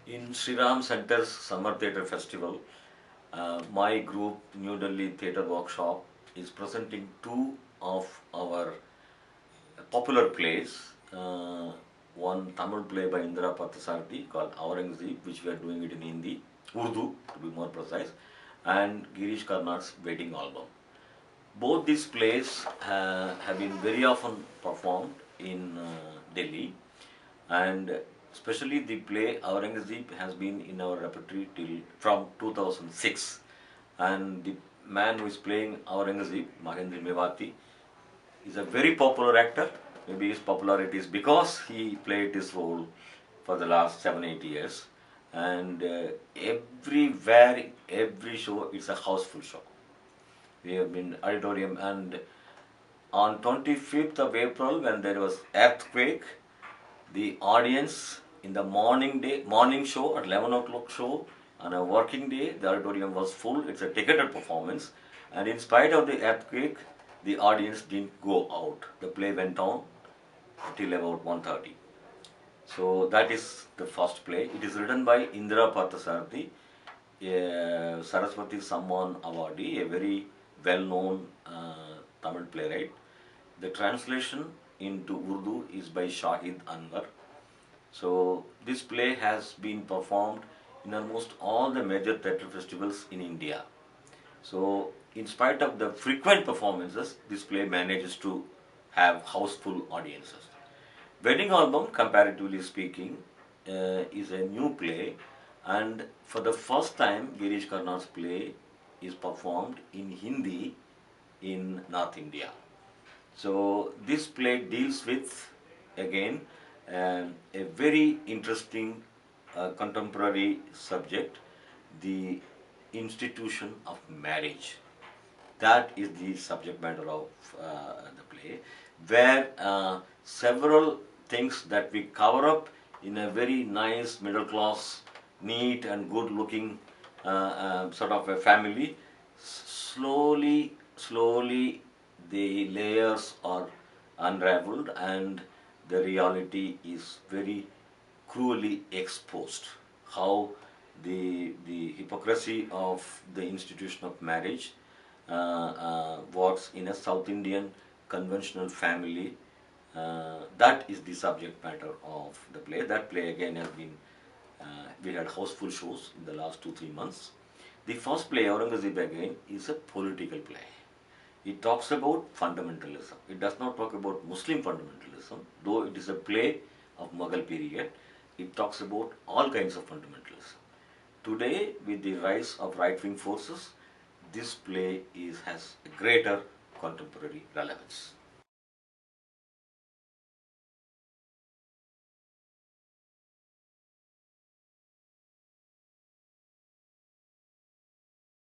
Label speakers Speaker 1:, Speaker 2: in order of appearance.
Speaker 1: In Sri Ram Center's Summer Theatre Festival, my group New Delhi Theatre Workshop is presenting two of our popular plays. One Tamil play by Indira Parthasarathy called Aurangzeb, which we are doing it in Hindi, Urdu to be more precise, and Girish Karnad's Wedding Album. Both these plays have been very often performed in Delhi, and especially the play Aurangzeb has been in our repertory till from 2006, and the man who is playing Aurangzeb, Mahendra Mewati, is a very popular actor. Maybe his popularity is because he played this role for the last 7-8 years, and everywhere, every show, it's a houseful show. We have been auditorium, and on 25th of April, when there was earthquake, the audience in the morning show at 11 o'clock show, on a working day, the auditorium was full. It's a ticketed performance, and in spite of the earthquake, the audience didn't go out. The play went on till about 1:30. So that is the first play. It is written by Indira Parthasarathy, a Saraswati Samman awardee, a very well-known Tamil playwright. The translation into Urdu is by Shahid Anwar. So this play has been performed in almost all the major theatre festivals in India. So in spite of the frequent performances, this play manages to have houseful audiences. Wedding Album, comparatively speaking, is a new play, and for the first time Girish Karnad's play is performed in Hindi in North India. So this play deals with, again, a very interesting contemporary subject, the institution of marriage. That is the subject matter of the play, where several things that we cover up in a very nice middle class, neat and good looking sort of a family, slowly the layers are unraveled and the reality is very cruelly exposed. How the hypocrisy of the institution of marriage works in a South Indian conventional family. That is the subject matter of the play. That play again has been, we had houseful shows in the last 2-3 months. The first play, Aurangzeb again, is a political play. It talks about fundamentalism. It does not talk about Muslim fundamentalism, though it is a play of Mughal period. It talks about all kinds of fundamentalism. Today, with the rise of right-wing forces, this play has a greater contemporary relevance.